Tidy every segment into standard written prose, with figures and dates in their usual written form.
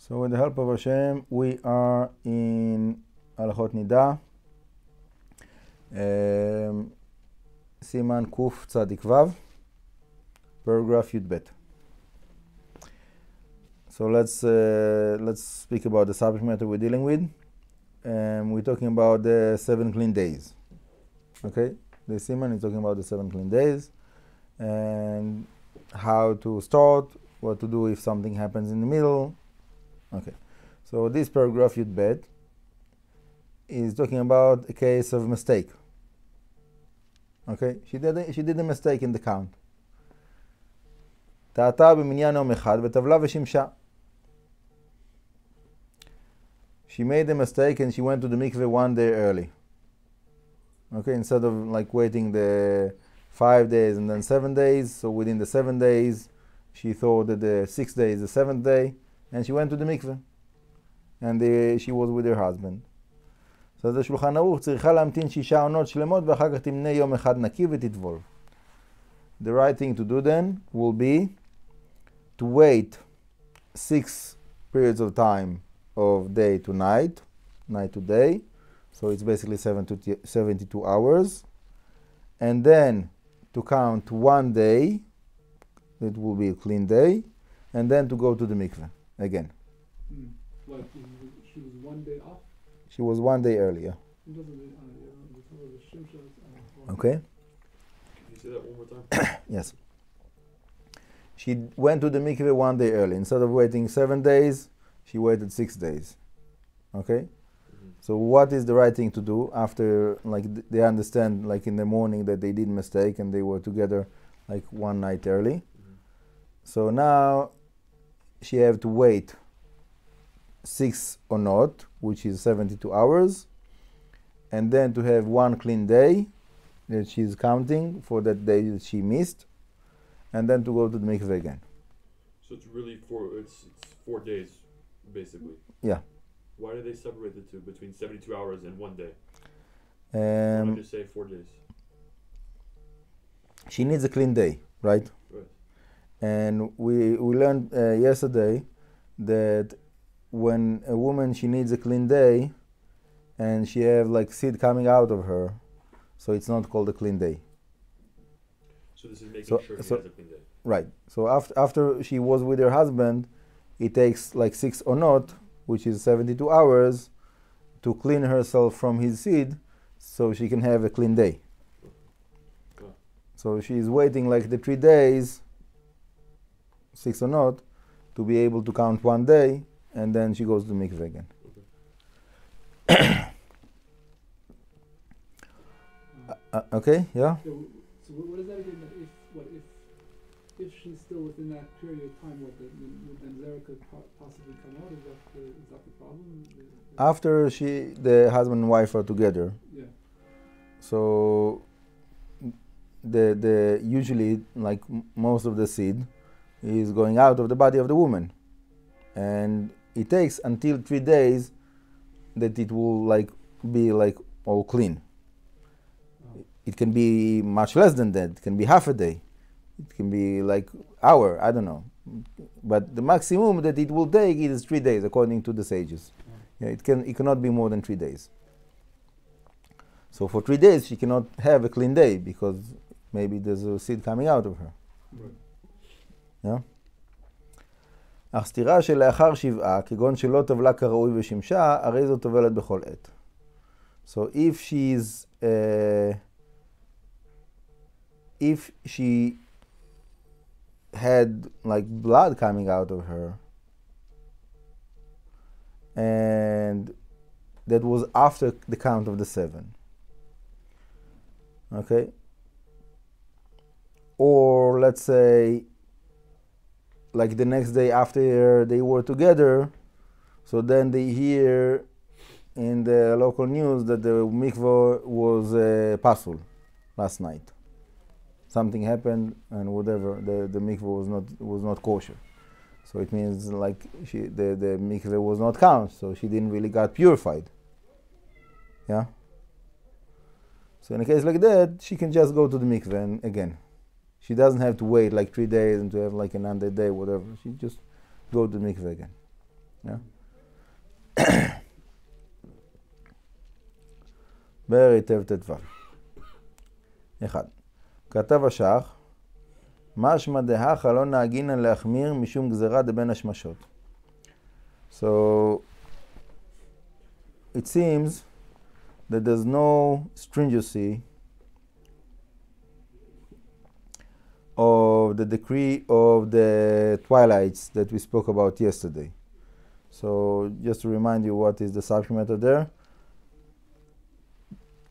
So with the help of Hashem, we are in Halachot Nida, Siman Kuf Tzadik Vav, paragraph Yud Bet. So let's speak about the subject matter we're dealing with. We're talking about the 7 clean days. Okay, the Siman is talking about the 7 clean days and how to start, what to do if something happens in the middle. Okay, so this paragraph Yud Bet is talking about a case of mistake. Okay, she did a mistake in the count. טעתה במניין יום אחד וטבלה ושמשה. She made a mistake and she went to the mikveh one day early. Okay, instead of like waiting the 5 days and then 7 days, so within the 7 days, she thought that the 6th day is the 7th day, and she went to the mikveh. And she was with her husband. So the Shulchan Aruch צריכה להמתין 6 עונות שלמות ואחר כך תמנה יום אחד נקי ותטבול. The right thing to do then will be to wait 6 periods of time of day to night, night to day. So it's basically 72 hours. And then to count 1 day, it will be a clean day, and then to go to the mikveh again. Like she was 1 day off? She was 1 day earlier. Okay? Can you say that one more time? Yes. She went to the mikveh 1 day early. Instead of waiting 7 days, she waited 6 days. Okay? So what is the right thing to do after, like, they understand, like, in the morning that they did a mistake and they were together, like, 1 night early. So now she have to wait 6 or not, which is 72 hours, and then to have 1 clean day that she's counting for that day that she missed, and then to go to the mikveh again. So it's really 4 days, basically. Yeah. Why do they separate the two between 72 hours and 1 day? Why don't they say 4 days? She needs a clean day, right? Right. And we learned yesterday that when a woman, she needs a clean day and she have like seed coming out of her, so it's not called a clean day. So this is making sure she has a clean day. Right. So after she was with her husband, it takes like 6 or not, which is 72 hours, to clean herself from his seed so she can have a clean day. Oh. So she's waiting like the 3 days, 6 or not, to be able to count 1 day, and then she goes to mikveh again. Okay. Okay, yeah? So what does that again? If she's still within that period of time, then Zera could possibly come out? Is that the problem? After the husband and wife are together, Yeah. so the usually, like most of the seed is going out of the body of the woman, and it takes until 3 days that it will like be like all clean. It can be much less than that. It can be half a day. It can be like hour. I don't know. But the maximum that it will take is 3 days, according to the sages. Yeah, it cannot be more than 3 days. So for 3 days she cannot have a clean day because maybe there's a seed coming out of her. Right. Yeah. אך סתירה שלאחר 7, כגון שלא טבלה כראוי ושמשה, הרי זו טובלת בכל עת. So if she had like blood coming out of her, and that was after the count of the 7, okay, or let's say like the next day after they were together, so then they hear in the local news that the mikveh was pasul last night. Something happened and whatever, the mikveh was not kosher. So it means like the mikveh was not count, so she didn't really got purified. Yeah? So in a case like that, she can just go to the mikveh and again. She doesn't have to wait like 3 days and to have like another day, whatever. She just go to the mikveh again. באר היטב ט"ו. 1. כתב השח, משמע דהכה לא נהגינן להחמיר משום גזירה דבין השמשות. So it seems that there's no stringency of the decree of the twilights that we spoke about yesterday. So just to remind you what is the subject matter there,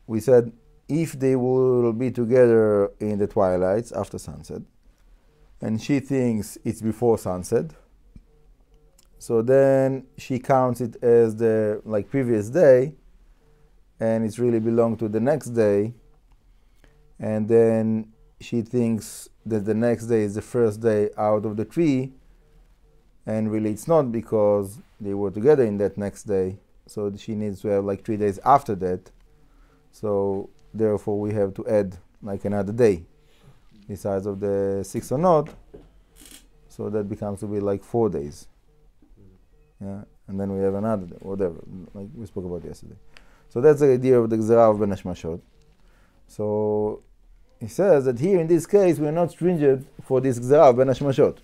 we said if they will be together in the twilights after sunset, and she thinks it's before sunset, so then she counts it as the previous day, and it's really belong to the next day, and then she thinks that the next day is the first day out of the tree, and really it's not because they were together in that next day, so she needs to have 3 days after that. So therefore we have to add another day besides of the 6 or not, so that becomes to be 4 days. Yeah, and then we have another day, whatever, like we spoke about yesterday. So that's the idea of the Gzera of Ben Hashmashot. So he says that here in this case we are not stringent for this Gzera of Ben Hashmashot.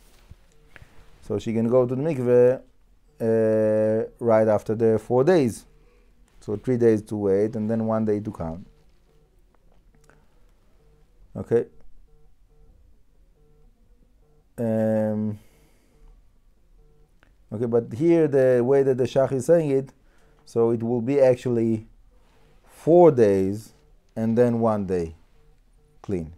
So she can go to the mikveh right after the 4 days. So 3 days to wait and then 1 day to count. Okay. Okay, but here the way that the Shach is saying it, so it will be actually 4 days and then 1 day clean.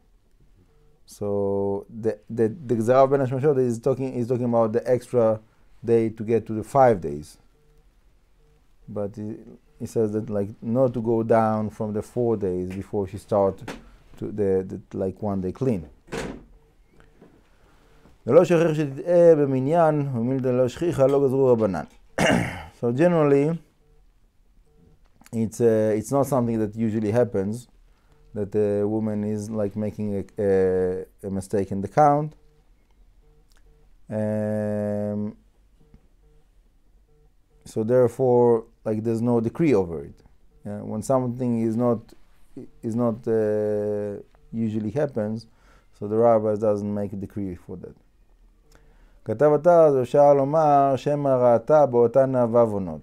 So the Gzera of Ben Hashmashot is talking about the extra day to get to the 5 days. But he says that not to go down from the 4 days before she starts to the 1 day clean. So generally, it's not something that usually happens, that a woman is making a mistake in the count. So therefore, there's no decree over it. When something is not usually happens, so the rabbi doesn't make a decree for that. כתב אתה, אז אפשר לומר שמא ראתה באותן עוונות.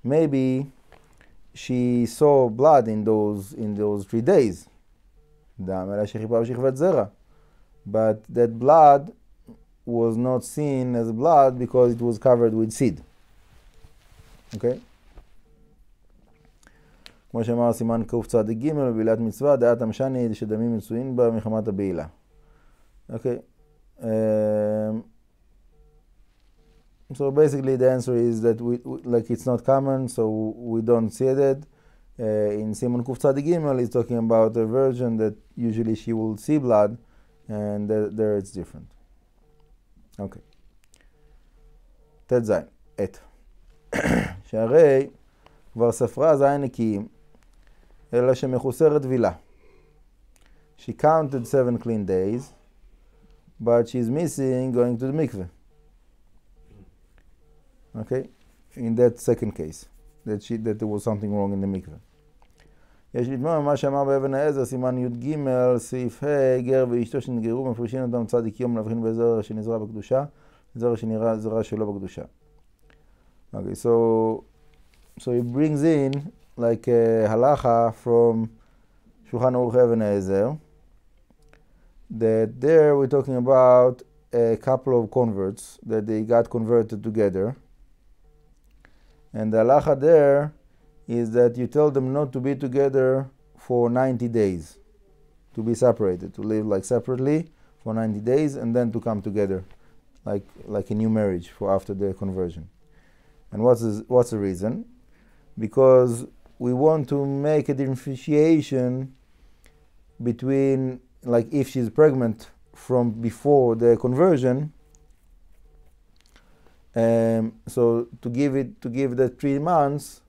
Maybe she saw blood in those 3 days. אלא שחיפה ושכבת זרע. But that blood was not seen as blood because it was covered with seed. Okay? כמו שאמר סימן קצ"ג, בבעילת מצווה, דעת המשני שדמים מצויים בה מחמת הבעילה. Okay. So basically the answer is that we it's not common, so we don't see that. In Simon Kuftzad is talking about a virgin that usually she will see blood, and there it's different. Okay. ט"ז. שהרי כבר ספרה זין נקיים, אלא שמחוסרת וילה. She counted 7 clean days, but she's missing going to the mikveh. Okay, in that second case, that there was something wrong in the mikveh. יש לדמוע ממה שאמר באבן העזר, סימן י"ג, סעיף ה', גר ואשתו שנגררו, מפרישין אותם צדיק יום להבחין בזרע שנזרע בקדושה, זרע שנראה זרע שלא בקדושה. Okay, so he brings in a halacha from Shulchan Aruch Even Ezer, that there we're talking about a couple of converts that they got converted together, and the halacha there is that you tell them not to be together for 90 days, to be separated, to live separately for 90 days and then to come together like a new marriage for after their conversion. And what's the reason? Because we want to make a differentiation between if she's pregnant from before the conversion, so to give the 3 months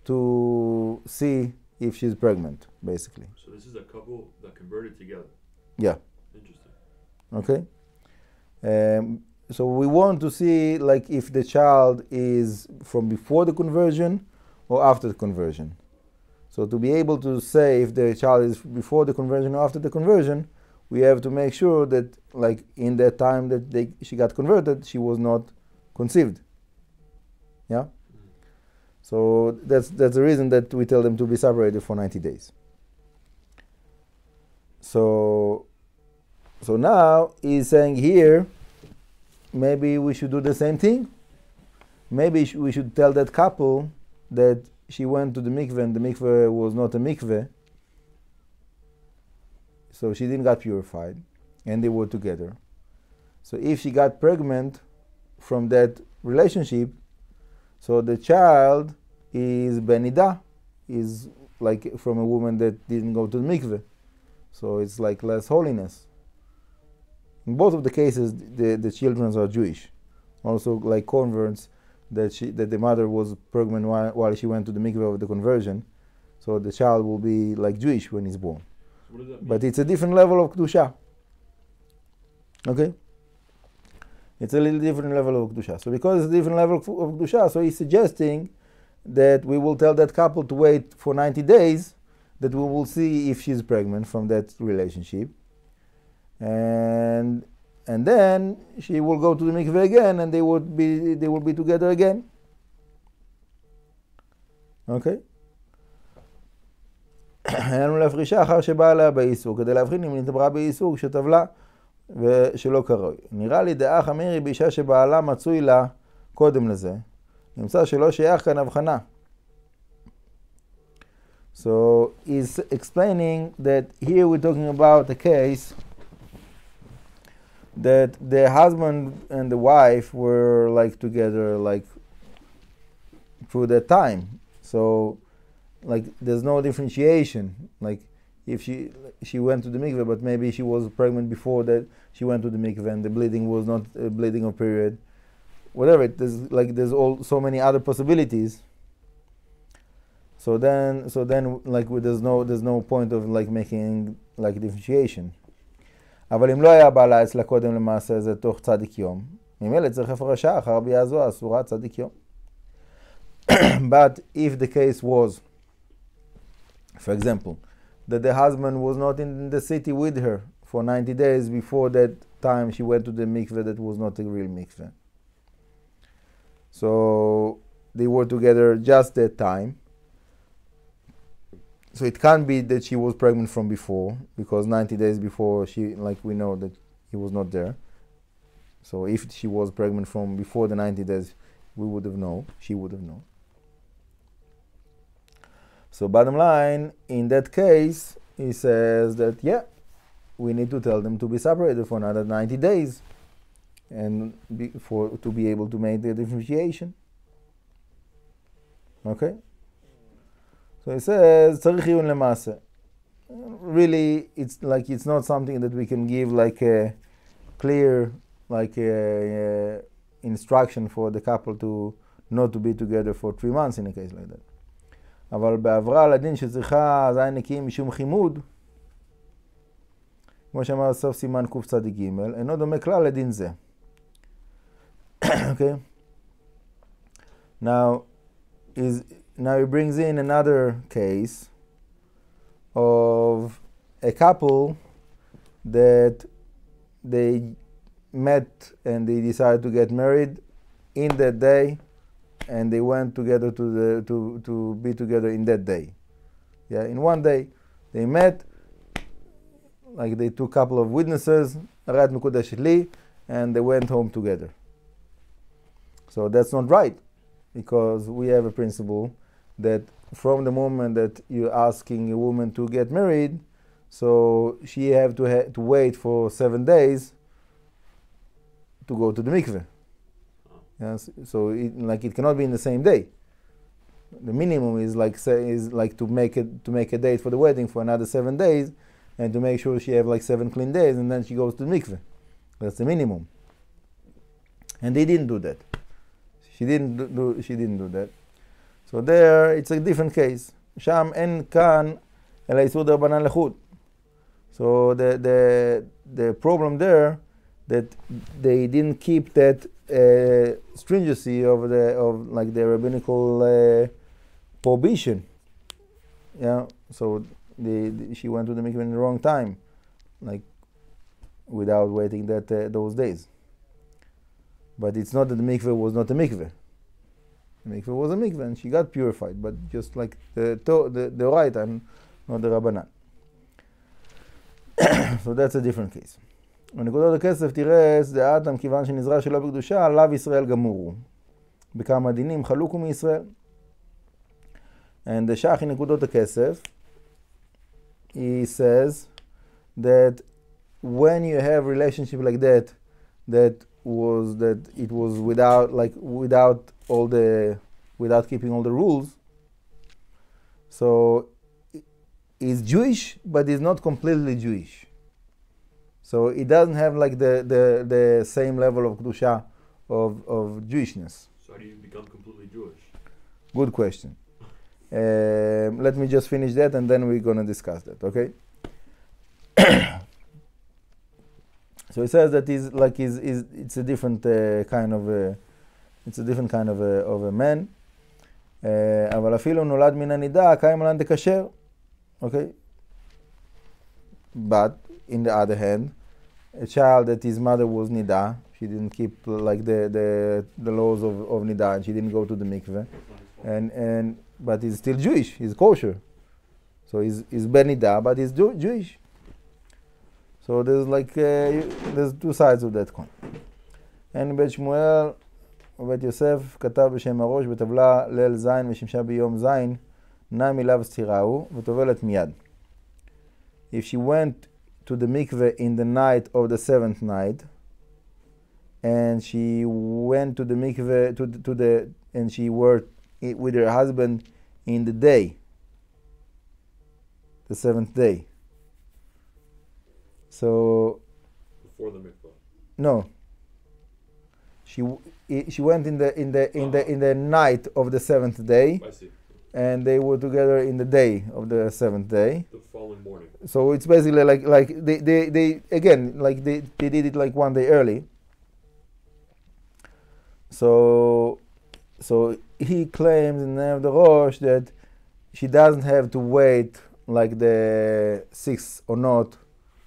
to see if she's pregnant, basically. So this is a couple that converted together. Yeah. Interesting. Okay. so we want to see like if the child is from before the conversion or after the conversion. So to be able to say if the child is before the conversion or after the conversion, we have to make sure that like in that time that she got converted, she was not conceived. Yeah? So that's the reason that we tell them to be separated for 90 days. So now he's saying here, maybe we should do the same thing. Maybe we should tell that couple that she went to the mikveh and the mikveh was not a mikveh, so she didn't get purified, and they were together. So if she got pregnant from that relationship, so the child is Nida, is like from a woman that didn't go to the mikveh. So it's like less holiness. In both of the cases, the children are Jewish. Also like converts, that the mother was pregnant while she went to the mikveh of the conversion. So the child will be like Jewish when he's born. What does that mean? But it's a different level of Kedusha. Okay? It's a little different level of Kedusha. So because it's a different level of Kedusha, so he's suggesting that we will tell that couple to wait for 90 days, that we will see if she's pregnant from that relationship. And then she will go to the mikveh again, and they will be together again. Okay? היינו להפרישה אחר שבאה עליה באיסור, כדי להבחין אם נתברה באיסור כשטבלה ושלא כראוי. נראה לי דעה חמירי באישה שבעלה מצוי לה קודם לזה. נמצא שלא שייך כאן הבחנה. So he's explaining that here we're talking about a case that the husband and the wife were like together like through that time. So like there's no differentiation. Like if she went to the mikveh, but maybe she was pregnant before that she went to the mikveh and the bleeding was not a bleeding of period. Whatever, there's so many other possibilities. So then like there's no point of like making like differentiation. אבל אם לא היה בעלה אצלה קודם למעשה זה תוך צדיק יום, ממילא צריך הפרשה אחר ביאה זו אסורה צדיק יום. But if the case was, for example, that the husband was not in the city with her for 90 days before that time she went to the mikveh that was not a real mikveh. So they were together just that time. So it can't be that she was pregnant from before, because 90 days before we know that he was not there. So if she was pregnant from before the 90 days, she would have known. So bottom line, in that case, he says that, we need to tell them to be separated for another 90 days and to be able to make the differentiation. Okay? So he says, צריך עיון למעשה. Really, it's not something that we can give like a clear instruction for the couple to not to be together for 3 months in a case like that. אבל בעברה על הדין שצריכה זין נקיים משום חימוד, כמו שאמר סוף סימן קצ"ג, אינו דומה כלל לדין זה. Okay? Now he brings in another case of a couple that they met and they decided to get married in that day, and they went together to be together in that day. Yeah, in one day they met, like they took a couple of witnesses, Arat Mekudeshet Li, and they went home together. So that's not right, because we have a principle that from the moment that you're asking a woman to get married, so she have to wait for 7 days to go to the mikveh. Yes, so it cannot be in the same day. The minimum is to make a date for the wedding for another 7 days, and to make sure she have 7 clean days, and then she goes to the mikveh. That's the minimum. And they didn't do that. She didn't do that. So there, it's a different case. שם אין כאן אלא איסור דרבנן לחוד. So the problem there that they didn't keep that stringency of the rabbinical prohibition. Yeah, so she went to the mikveh in the wrong time, like without waiting those days. But it's not that the mikveh was not a mikveh. The mikveh was a mikveh, and she got purified, but just like the right and not the rabbanan. So that's a different case. בנקודות הכסף תירס דעתם כיוון שנזרע שלא בקדושה, עליו ישראל גמורו. בכמה דינים חלוקו מישראל. And the Shach in נקודות הכסף, he says that when you have relationship like that, it was without keeping all the rules, so it's Jewish, but it's not completely Jewish. So it doesn't have like the same level of kedusha of Jewishness. So how do you become completely Jewish? Good question. Let me just finish that, and then we're gonna discuss that. Okay. So it says that it's a different kind of a man. אבל אפילו נולד מן הנידה קיים עליו דקשר. Okay. But in the other hand, a child that his mother was Nida, she didn't keep like the laws of Nida, and she didn't go to the mikveh, but he's still Jewish, he's kosher. So he's ben Nida, but he's Jewish. So there's two sides of that coin. And בית שמואל ובית יוסף כתב בשם הראש בטבלה ליל זין ושמשה ביום זין נע מילה וסתירה הוא וטובלת מיד. If she went to the mikveh in the night of the seventh night, and she went to the mikveh and she worked with her husband in the day, the seventh day. So before the mikveh. No. She went in the night of the seventh day. I see. And they were together in the day of the seventh day. The following morning. So it's basically like they again, like they did it like one day early. So he claims in the name of the Rosh that she doesn't have to wait like the 6 or not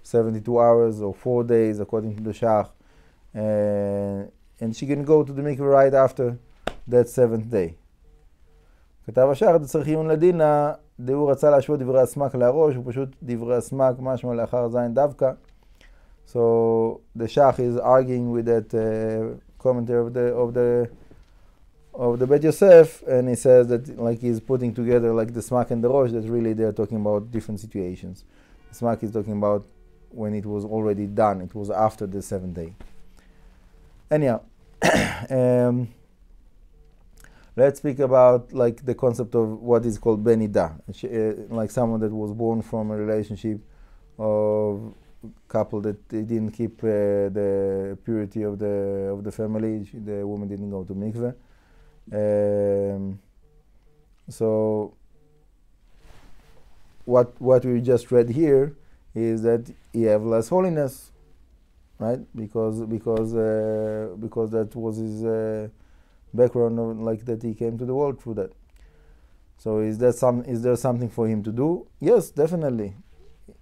72 hours or 4 days according to the Shach, and she can go to the mikveh right after that seventh day. כתב השחר צריך עיון לדינה, הוא רצה להשוות דברי הסמק להראש, הוא פשוט דברי הסמק משמע לאחר זין דווקא. So the Shach is arguing with that commentary of the Bet Yosef, and he says that like he's putting together like the smak and the rosh, that really they're talking about different situations. The smak is talking about when it was already done, it was after the seventh day. Anyhow, let's speak about like the concept of what is called benida, like someone that was born from a relationship of couple that they didn't keep the purity of the family. The woman didn't go to mikveh. So what we just read here is that he have less holiness, right? Because that was his background, of, like that he came to the world through that. So is there something for him to do? Yes, definitely.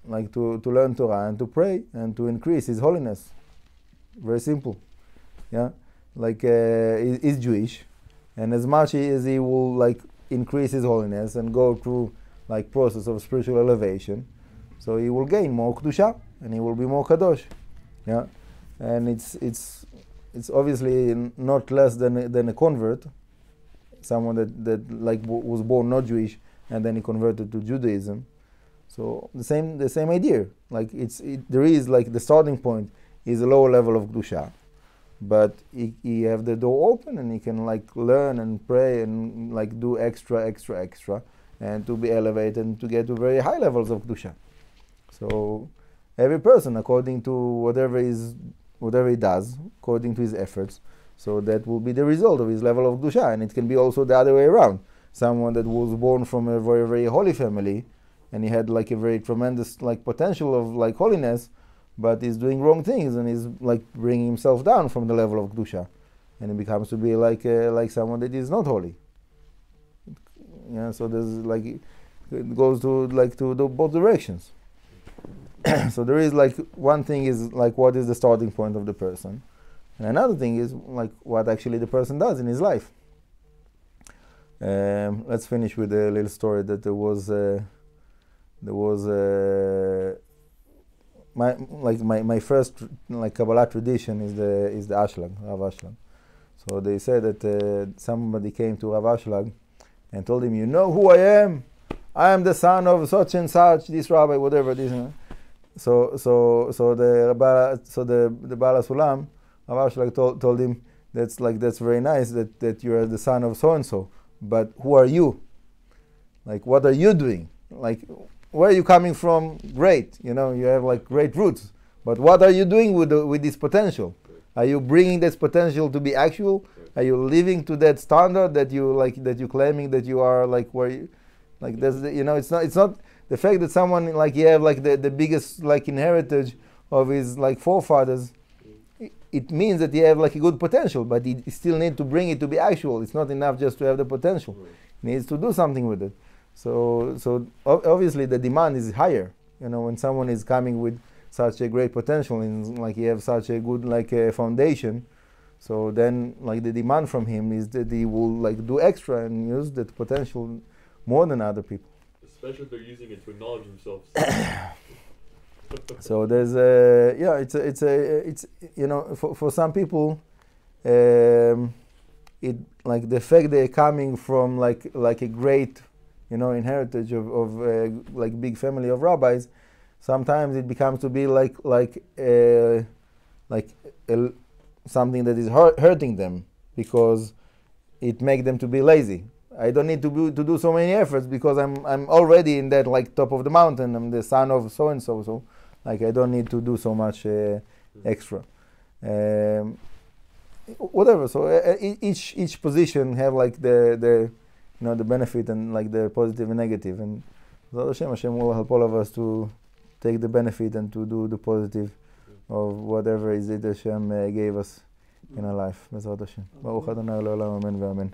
Like to learn Torah and to pray and to increase his holiness. Very simple. Yeah, like he's Jewish, and as much as he will like increase his holiness and go through like process of spiritual elevation, so he will gain more kedusha and he will be more kadosh. Yeah, and it's obviously not less than a convert, someone that like was born not Jewish and then he converted to Judaism. So the same idea. Like there is like the starting point is a lower level of kedusha, but he have the door open and he can like learn and pray and like do extra, and to be elevated and to get to very high levels of kedusha. So every person, according to whatever he does, according to his efforts, so that will be the result of his level of kedusha. And it can be also the other way around. Someone that was born from a very, very holy family, and he had like a very tremendous like potential of like holiness, but he's doing wrong things and he's like bringing himself down from the level of kedusha, and he becomes to be like someone that is not holy. Yeah, so there's like it goes to both directions. So there is like one thing is like what is the starting point of the person, and another thing is like what actually the person does in his life. Let's finish with a little story that there was my first like Kabbalah tradition is the Ashlag, Rav Ashlag. So they said that somebody came to Rav Ashlag and told him, "You know who I am? I am the son of such and such, this rabbi, whatever this." So the Baal Sulam, Rav Ashlag told him, that's very nice that you are the son of so and so, but who are you? Like, what are you doing? Like, where are you coming from? Great, you have like great roots, but what are you doing with this potential? Are you bringing this potential to be actual? Are you living to that standard that you claiming that you are like where you like that's it's not the fact that someone like you have like the biggest like inheritance of his like forefathers. It means that you have like a good potential, but you still need to bring it to be actual. It's not enough just to have the potential. He needs to do something with it. So obviously the demand is higher. When someone is coming with such a great potential and like you have such a good like foundation, so then like the demand from him is that he will like do extra and use that potential more than other people. Especially if they're using it to acknowledge themselves. So there's it's for some people, it like the fact they're coming from like a great inheritance of like big family of rabbis, sometimes it becomes to be something that is hurting them because it makes them to be lazy. I don't need to do so many efforts because I'm already in that like top of the mountain. I'm the son of so and so, so like I don't need to do so much extra. Whatever. So each position have like the benefit and like the positive and negative. And Hashem will help all of us to take the benefit and to do the positive of whatever is it Hashem gave us in our life. Baruch Adonai Le'olam, amen ve'amen.